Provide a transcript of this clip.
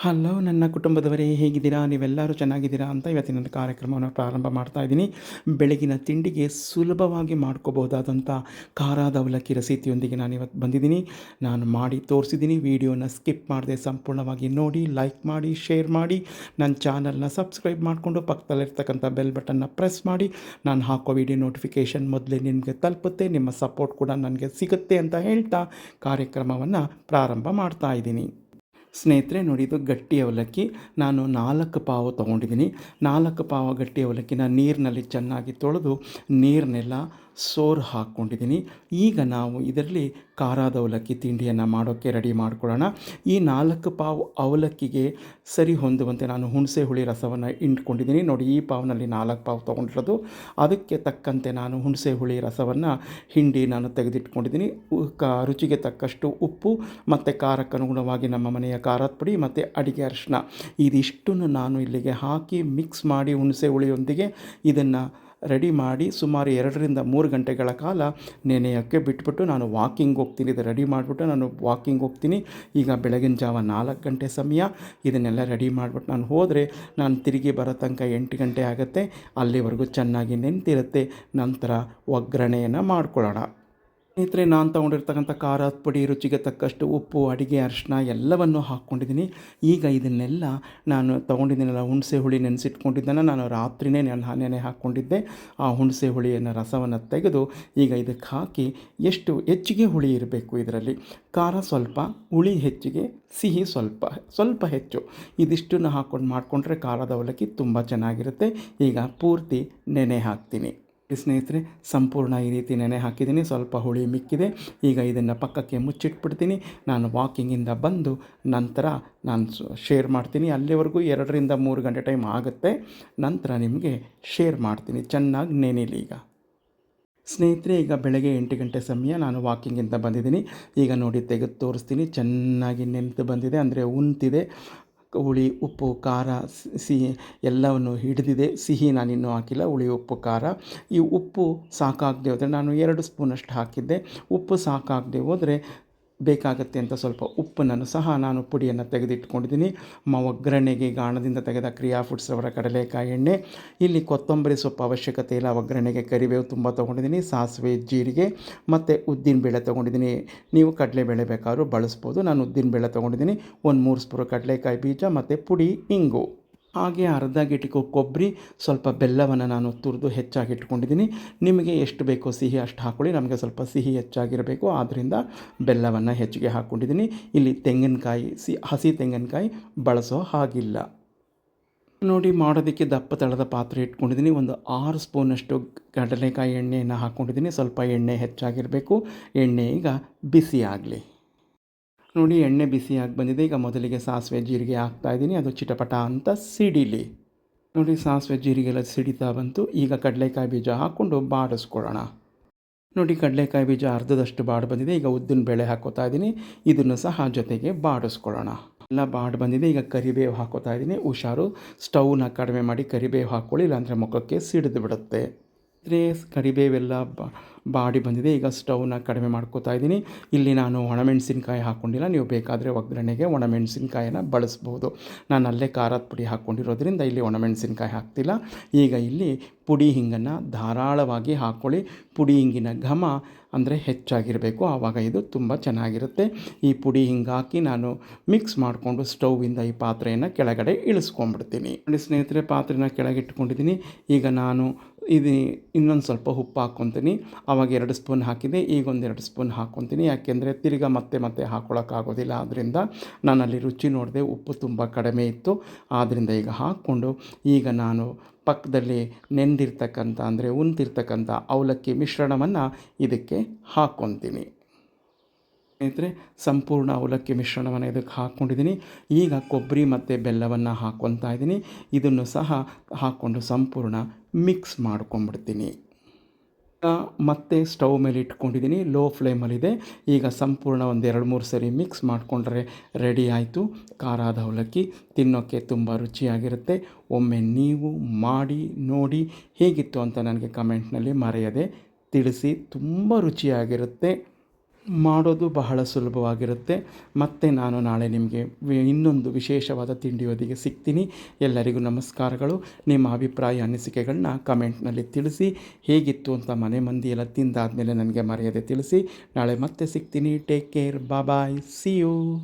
Hello ನನ್ನ ಕುಟುಂಬದವರೇ, ಹೇಗಿದ್ದೀರಾ? ನೀವೆಲ್ಲರೂ ಚೆನ್ನಾಗಿದ್ದೀರಾ ಅಂತ ಇವತ್ತಿನ ಕಾರ್ಯಕ್ರಮವನ್ನು ಪ್ರಾರಂಭ ಮಾಡ್ತಾ ಇದ್ದೀನಿ. ಬೆಳಗಿನ ತಿಂಡಿಗೆ ಸುಲಭವಾಗಿ ಮಾಡ್ಕೋಬಹುದಾದಂಥ ಖಾರದ ಅವಲಕ್ಕಿ ರೆಸಿಪಿಯೊಂದಿಗೆ ನಾನಿವತ್ತು ಬಂದಿದ್ದೀನಿ. ನಾನು ಮಾಡಿ ತೋರಿಸಿದ್ದೀನಿ. ವಿಡಿಯೋನ ಸ್ಕಿಪ್ ಮಾಡದೆ ಸಂಪೂರ್ಣವಾಗಿ ನೋಡಿ, ಲೈಕ್ ಮಾಡಿ, ಶೇರ್ ಮಾಡಿ, ನನ್ನ ಚಾನಲ್ನ ಸಬ್ಸ್ಕ್ರೈಬ್ ಮಾಡಿಕೊಂಡು ಪಕ್ಕದಲ್ಲಿರ್ತಕ್ಕಂಥ ಬೆಲ್ ಬಟನ್ನ ಪ್ರೆಸ್ ಮಾಡಿ. ನಾನು ಹಾಕೋ ವಿಡಿಯೋ ನೋಟಿಫಿಕೇಷನ್ ಮೊದಲೇ ನಿಮಗೆ ತಲುಪುತ್ತೆ. ನಿಮ್ಮ ಸಪೋರ್ಟ್ ಕೂಡ ನನಗೆ ಸಿಗುತ್ತೆ ಅಂತ ಹೇಳ್ತಾ ಕಾರ್ಯಕ್ರಮವನ್ನು ಪ್ರಾರಂಭ ಮಾಡ್ತಾ ಇದ್ದೀನಿ. ಸ್ನೇಹಿತರೆ ನೋಡಿ, ಇದು ಗಟ್ಟಿ ಅವಲಕ್ಕಿ. ನಾನು 4 ಪಾವು ತೊಗೊಂಡಿದ್ದೀನಿ. 4 ಪಾವು ಗಟ್ಟಿ ಅವಲಕ್ಕಿನ ನೀರಿನಲ್ಲಿ ಚೆನ್ನಾಗಿ ತೊಳೆದು ನೀರನ್ನೆಲ್ಲ ಸೋರು ಹಾಕ್ಕೊಂಡಿದ್ದೀನಿ. ಈಗ ನಾವು ಇದರಲ್ಲಿ ಖಾರದ ಅವಲಕ್ಕಿ ತಿಂಡಿಯನ್ನು ಮಾಡೋಕ್ಕೆ ರೆಡಿ ಮಾಡ್ಕೊಳ್ಳೋಣ. ಈ 4 ಪಾವು ಅವಲಕ್ಕಿಗೆ ಸರಿ ಹೊಂದುವಂತೆ ನಾನು ಹುಣಸೆ ಹುಳಿ ರಸವನ್ನು ಇಂಟ್ಕೊಂಡಿದ್ದೀನಿ. ನೋಡಿ, ಈ ಪಾವ್ನಲ್ಲಿ 4 ಪಾವು ತೊಗೊಂಡಿರೋದು. ಅದಕ್ಕೆ ತಕ್ಕಂತೆ ನಾನು ಹುಣಸೆ ಹುಳಿ ರಸವನ್ನು ಹಿಂಡಿ ನಾನು ತೆಗೆದಿಟ್ಕೊಂಡಿದ್ದೀನಿ. ರುಚಿಗೆ ತಕ್ಕಷ್ಟು ಉಪ್ಪು ಮತ್ತು ಖಾರಕ್ಕನುಗುಣವಾಗಿ ನಮ್ಮ ಮನೆಯ ಖಾರದ ಪುಡಿ ಮತ್ತು ಅಡಿಗೆ ಅರಿಶಿನ ಇದಿಷ್ಟನ್ನು ನಾನು ಇಲ್ಲಿಗೆ ಹಾಕಿ ಮಿಕ್ಸ್ ಮಾಡಿ ಹುಣಸೆ ಹುಳಿಯೊಂದಿಗೆ ಇದನ್ನು ರೆಡಿ ಮಾಡಿ ಸುಮಾರು 2 ರಿಂದ 3 ಗಂಟೆಗಳ ಕಾಲ ನೆನೆಯೋಕ್ಕೆ ಬಿಟ್ಬಿಟ್ಟು ನಾನು ವಾಕಿಂಗ್ ಹೋಗ್ತೀನಿ. ಇದು ರೆಡಿ ಮಾಡಿಬಿಟ್ಟು ನಾನು ವಾಕಿಂಗ್ ಹೋಗ್ತೀನಿ. ಈಗ ಬೆಳಗಿನ ಜಾವ 4 ಗಂಟೆ ಸಮಯ. ಇದನ್ನೆಲ್ಲ ರೆಡಿ ಮಾಡಿಬಿಟ್ಟು ನಾನು ಹೋದರೆ ನಾನು ತಿರುಗಿ ಬರೋ ತನಕ 8 ಗಂಟೆ ಆಗುತ್ತೆ. ಅಲ್ಲಿವರೆಗೂ ಚೆನ್ನಾಗಿ ನೆಂತಿರುತ್ತೆ. ನಂತರ ಒಗ್ಗರಣೆಯನ್ನು ಮಾಡ್ಕೊಳ್ಳೋಣ. ಸ್ನೇಹಿತರೆ, ನಾನು ತೊಗೊಂಡಿರ್ತಕ್ಕಂಥ ಖಾರದ ಪುಡಿ, ರುಚಿಗೆ ತಕ್ಕಷ್ಟು ಉಪ್ಪು, ಅಡಿಗೆ ಅರಿಶಿನ ಎಲ್ಲವನ್ನು ಹಾಕ್ಕೊಂಡಿದ್ದೀನಿ. ಈಗ ಇದನ್ನೆಲ್ಲ ನಾನು ತೊಗೊಂಡಿದ್ದೀನಲ್ಲ, ಹುಣಸೆ ಹುಳಿ ನೆನೆಸಿಟ್ಕೊಂಡಿದ್ದನ್ನು ನಾನು ರಾತ್ರಿಯೇ ನೆನೆ ಹಾಕ್ಕೊಂಡಿದ್ದೆ. ಆ ಹುಣಸೆ ಹುಳಿಯನ್ನು ರಸವನ್ನು ತೆಗೆದು ಈಗ ಇದಕ್ಕೆ ಹಾಕಿ ಹೆಚ್ಚಿಗೆ ಹುಳಿ ಇರಬೇಕು. ಇದರಲ್ಲಿ ಖಾರ ಸ್ವಲ್ಪ, ಹುಳಿ ಹೆಚ್ಚಿಗೆ, ಸಿಹಿ ಸ್ವಲ್ಪ ಸ್ವಲ್ಪ ಹೆಚ್ಚು, ಇದಿಷ್ಟನ್ನು ಹಾಕ್ಕೊಂಡು ಮಾಡಿಕೊಂಡ್ರೆ ಖಾರದ ಅವಲಕ್ಕಿ ತುಂಬ ಚೆನ್ನಾಗಿರುತ್ತೆ. ಈಗ ಪೂರ್ತಿ ನೆನೆ ಹಾಕ್ತೀನಿ. ಸ್ನೇಹಿತರೆ, ಸಂಪೂರ್ಣ ಈ ರೀತಿ ನೆನೆ ಹಾಕಿದ್ದೀನಿ. ಸ್ವಲ್ಪ ಹುಳಿ ಮಿಕ್ಕಿದೆ. ಈಗ ಇದನ್ನು ಪಕ್ಕಕ್ಕೆ ಮುಚ್ಚಿಟ್ಬಿಡ್ತೀನಿ. ನಾನು ವಾಕಿಂಗಿಂದ ಬಂದು ನಂತರ ನಾನು ಶೇರ್ ಮಾಡ್ತೀನಿ. ಅಲ್ಲಿವರೆಗೂ 2 ರಿಂದ 3 ಗಂಟೆ ಟೈಮ್ ಆಗುತ್ತೆ. ನಂತರ ನಿಮಗೆ ಶೇರ್ ಮಾಡ್ತೀನಿ. ಚೆನ್ನಾಗಿ ನೆನೆಯಲಿ. ಈಗ ಸ್ನೇಹಿತರೆ, ಈಗ ಬೆಳಗ್ಗೆ 8 ಗಂಟೆ ಸಮಯ ನಾನು ವಾಕಿಂಗಿಂದ ಬಂದಿದ್ದೀನಿ. ಈಗ ನೋಡಿ, ತೆಗೆದು ತೋರಿಸ್ತೀನಿ. ಚೆನ್ನಾಗಿ ನೆನೆದು ಬಂದಿದೆ, ಅಂದರೆ ಉಂತಿದೆ. ಹುಳಿ, ಉಪ್ಪು, ಖಾರ, ಸಿಹಿ ಎಲ್ಲವನ್ನು ಹಿಡಿದಿದೆ. ಸಿಹಿ ನಾನಿನ್ನೂ ಹಾಕಿಲ್ಲ. ಹುಳಿ, ಉಪ್ಪು, ಖಾರ. ಈ ಉಪ್ಪು ಸಾಕಾಗದೆ ಹೋದರೆ, ನಾನು 2 ಸ್ಪೂನಷ್ಟು ಹಾಕಿದ್ದೆ. ಉಪ್ಪು ಸಾಕಾಗದೆ ಹೋದರೆ ಬೇಕಾಗುತ್ತೆ ಅಂತ ಸ್ವಲ್ಪ ಉಪ್ಪನ್ನು ಸಹ ನಾನು ಪುಡಿಯನ್ನು ತೆಗೆದಿಟ್ಕೊಂಡಿದ್ದೀನಿ. ಒಗ್ಗರಣೆಗೆ ಗಾಣದಿಂದ ತೆಗೆದ ಕ್ರಿಯಾ ಫುಡ್ಸ್ ಅವರ ಕಡಲೆಕಾಯಿ ಎಣ್ಣೆ. ಇಲ್ಲಿ ಕೊತ್ತಂಬರಿ ಸೊಪ್ಪು ಅವಶ್ಯಕತೆ ಇಲ್ಲ. ಒಗ್ಗರಣೆಗೆ ಕರಿಬೇವು ತುಂಬ ತೊಗೊಂಡಿದ್ದೀನಿ. ಸಾಸಿವೆ, ಜೀರಿಗೆ ಮತ್ತು ಉದ್ದಿನಬೇಳೆ ತೊಗೊಂಡಿದ್ದೀನಿ. ನೀವು ಕಡಲೆಬೇಳೆ ಬೇಕಾದ್ರೂ ಬಳಸ್ಬೋದು. ನಾನು ಉದ್ದಿನಬೇಳೆ ತೊಗೊಂಡಿದ್ದೀನಿ. 3 ಸ್ಪೂನ್ ಕಡಲೆಕಾಯಿ ಬೀಜ ಮತ್ತು ಪುಡಿ ಇಂಗು, ಹಾಗೆ ಅರ್ಧ ಗಿಟಕು ಕೊಬ್ಬರಿ, ಸ್ವಲ್ಪ ಬೆಲ್ಲವನ್ನು ನಾನು ತುರಿದು ಹೆಚ್ಚಾಗಿ ಇಟ್ಕೊಂಡಿದ್ದೀನಿ. ನಿಮಗೆ ಎಷ್ಟು ಬೇಕೋ ಸಿಹಿ ಅಷ್ಟು ಹಾಕ್ಕೊಳ್ಳಿ. ನಮಗೆ ಸ್ವಲ್ಪ ಸಿಹಿ ಹೆಚ್ಚಾಗಿರಬೇಕು, ಆದ್ದರಿಂದ ಬೆಲ್ಲವನ್ನು ಹೆಚ್ಚಿಗೆ ಹಾಕ್ಕೊಂಡಿದ್ದೀನಿ. ಇಲ್ಲಿ ತೆಂಗಿನಕಾಯಿ, ಹಸಿ ತೆಂಗಿನಕಾಯಿ ಬಳಸೋ ಹಾಗಿಲ್ಲ. ನೋಡಿ, ಮಾಡೋದಕ್ಕೆ ದಪ್ಪ ತಳದ ಪಾತ್ರೆ ಇಟ್ಕೊಂಡಿದ್ದೀನಿ. ಒಂದು 6 ಸ್ಪೂನಷ್ಟು ಕಡಲೆಕಾಯಿ ಎಣ್ಣೆಯನ್ನು ಹಾಕ್ಕೊಂಡಿದ್ದೀನಿ. ಸ್ವಲ್ಪ ಎಣ್ಣೆ ಹೆಚ್ಚಾಗಿರಬೇಕು. ಎಣ್ಣೆ ಈಗ ಬಿಸಿ ಆಗಲಿ. ನೋಡಿ, ಎಣ್ಣೆ ಬಿಸಿಯಾಗಿ ಬಂದಿದೆ. ಈಗ ಮೊದಲಿಗೆ ಸಾಸಿವೆ, ಜೀರಿಗೆ ಹಾಕ್ತಾಯಿದ್ದೀನಿ. ಅದು ಚಿಟಪಟ ಅಂತ ಸಿಡಿಲಿ. ನೋಡಿ, ಸಾಸಿವೆ ಜೀರಿಗೆ ಎಲ್ಲ ಸಿಡಿತಾ ಬಂತು. ಈಗ ಕಡಲೆಕಾಯಿ ಬೀಜ ಹಾಕ್ಕೊಂಡು ಬಾಡಿಸ್ಕೊಳ್ಳೋಣ. ನೋಡಿ, ಕಡಲೆಕಾಯಿ ಬೀಜ ಅರ್ಧದಷ್ಟು ಬಾಡಿ ಬಂದಿದೆ. ಈಗ ಉದ್ದಿನ ಬೇಳೆ ಹಾಕ್ಕೋತಾ ಇದ್ದೀನಿ. ಇದನ್ನು ಸಹ ಜೊತೆಗೆ ಬಾಡಿಸ್ಕೊಳ್ಳೋಣ. ಎಲ್ಲ ಬಾಡಿ ಬಂದಿದೆ. ಈಗ ಕರಿಬೇವು ಹಾಕ್ಕೋತಾ ಇದ್ದೀನಿ. ಹುಷಾರು, ಸ್ಟವ್ನ ಕಡಿಮೆ ಮಾಡಿ ಕರಿಬೇವು ಹಾಕ್ಕೊಳ್ಳಿ, ಇಲ್ಲಾಂದರೆ ಮುಖಕ್ಕೆ ಸಿಡಿದು ಬಿಡುತ್ತೆ. ಕರಿಬೇವೆಲ್ಲ ಬಾಡಿ ಬಂದಿದೆ. ಈಗ ಸ್ಟವ್ನ ಕಡಿಮೆ ಮಾಡ್ಕೋತಾ ಇದ್ದೀನಿ. ಇಲ್ಲಿ ನಾನು ಒಣಮೆಣಸಿನ್ಕಾಯಿ ಹಾಕ್ಕೊಂಡಿಲ್ಲ. ನೀವು ಬೇಕಾದರೆ ಒಗ್ಗರಣೆಗೆ ಒಣಮೆಣಸಿನ್ಕಾಯಿನ ಬಳಸ್ಬೋದು. ನಾನು ಅಲ್ಲೇ ಖಾರದ ಪುಡಿ ಹಾಕ್ಕೊಂಡಿರೋದ್ರಿಂದ ಇಲ್ಲಿ ಒಣಮೆಣಸಿನ್ಕಾಯಿ ಹಾಕ್ತಿಲ್ಲ. ಈಗ ಇಲ್ಲಿ ಪುಡಿ ಹಿಂಗನ್ನು ಧಾರಾಳವಾಗಿ ಹಾಕ್ಕೊಳ್ಳಿ. ಪುಡಿ ಹಿಂಗಿನ ಘಮ ಅಂದರೆ ಹೆಚ್ಚಾಗಿರಬೇಕು, ಆವಾಗ ಇದು ತುಂಬ ಚೆನ್ನಾಗಿರುತ್ತೆ. ಈ ಪುಡಿ ಹಿಂಗೆ ಹಾಕಿ ನಾನು ಮಿಕ್ಸ್ ಮಾಡಿಕೊಂಡು ಸ್ಟೌವಿಂದ ಈ ಪಾತ್ರೆಯನ್ನು ಕೆಳಗಡೆ ಇಳಿಸ್ಕೊಂಡ್ಬಿಡ್ತೀನಿ. ನೋಡಿ ಸ್ನೇಹಿತರೆ, ಪಾತ್ರೆನ ಕೆಳಗೆ ಇಟ್ಕೊಂಡಿದ್ದೀನಿ. ಈಗ ನಾನು ಇನ್ನೊಂದು ಸ್ವಲ್ಪ ಉಪ್ಪು ಹಾಕ್ಕೊತೀನಿ. ಆವಾಗ 2 ಸ್ಪೂನ್ ಹಾಕಿದೆ, ಈಗ 1-2 ಸ್ಪೂನ್ ಹಾಕ್ಕೊತೀನಿ. ಯಾಕೆಂದರೆ ತಿರ್ಗಾ ಮತ್ತೆ ಹಾಕ್ಕೊಳ್ಳೋಕ್ಕಾಗೋದಿಲ್ಲ. ಆದ್ದರಿಂದ ನಾನಲ್ಲಿ ರುಚಿ ನೋಡಿದೆ, ಉಪ್ಪು ತುಂಬ ಕಡಿಮೆ ಇತ್ತು. ಆದ್ದರಿಂದ ಈಗ ಹಾಕ್ಕೊಂಡು ಈಗ ನಾನು ಪಕ್ಕದಲ್ಲಿ ನೆಂದಿರ್ತಕ್ಕಂಥ, ಅಂದರೆ ಉಂತಿರ್ತಕ್ಕಂಥ ಅವಲಕ್ಕಿ ಮಿಶ್ರಣವನ್ನು ಇದಕ್ಕೆ ಹಾಕ್ಕೊತೀನಿ. ಸ್ನೇಹಿತರೆ, ಸಂಪೂರ್ಣ ಅವಲಕ್ಕಿ ಮಿಶ್ರಣವನ್ನು ಇದಕ್ಕೆ ಹಾಕ್ಕೊಂಡಿದ್ದೀನಿ. ಈಗ ಕೊಬ್ಬರಿ ಮತ್ತು ಬೆಲ್ಲವನ್ನು ಹಾಕ್ಕೊತಾ ಇದ್ದೀನಿ. ಇದನ್ನು ಸಹ ಹಾಕ್ಕೊಂಡು ಸಂಪೂರ್ಣ ಮಿಕ್ಸ್ ಮಾಡ್ಕೊಂಬಿಡ್ತೀನಿ. ಮತ್ತೆ ಸ್ಟವ್ ಮೇಲೆ ಇಟ್ಕೊಂಡಿದ್ದೀನಿ. ಲೋ ಫ್ಲೇಮಲ್ಲಿದೆ. ಈಗ ಸಂಪೂರ್ಣ 1-2-3 ಸರಿ ಮಿಕ್ಸ್ ಮಾಡಿಕೊಂಡ್ರೆ ರೆಡಿ ಆಯಿತು ಖಾರದ ಅವಲಕ್ಕಿ. ತಿನ್ನೋಕ್ಕೆ ತುಂಬ ರುಚಿಯಾಗಿರುತ್ತೆ. ಒಮ್ಮೆ ನೀವು ಮಾಡಿ ನೋಡಿ, ಹೇಗಿತ್ತು ಅಂತ ನನಗೆ ಕಮೆಂಟ್ನಲ್ಲಿ ಮರೆಯದೆ ತಿಳಿಸಿ. ತುಂಬ ರುಚಿಯಾಗಿರುತ್ತೆ. ಮಾಡೋದು ಬಹಳ ಸುಲಭವಾಗಿರುತ್ತೆ. ಮತ್ತೆ ನಾನು ನಾಳೆ ನಿಮಗೆ ಇನ್ನೊಂದು ವಿಶೇಷವಾದ ತಿಂಡಿಯೊಂದಿಗೆ ಸಿಗ್ತೀನಿ. ಎಲ್ಲರಿಗೂ ನಮಸ್ಕಾರಗಳು. ನಿಮ್ಮ ಅಭಿಪ್ರಾಯ ಅನಿಸಿಕೆಗಳನ್ನ ಕಮೆಂಟ್ನಲ್ಲಿ ತಿಳಿಸಿ. ಹೇಗಿತ್ತು ಅಂತ ಮನೆ ಮಂದಿ ಎಲ್ಲ ತಿಂದಾದಮೇಲೆ ನನಗೆ ಮರೆಯದೆ ತಿಳಿಸಿ. ನಾಳೆ ಮತ್ತೆ ಸಿಗ್ತೀನಿ. Take care. Bye. See you.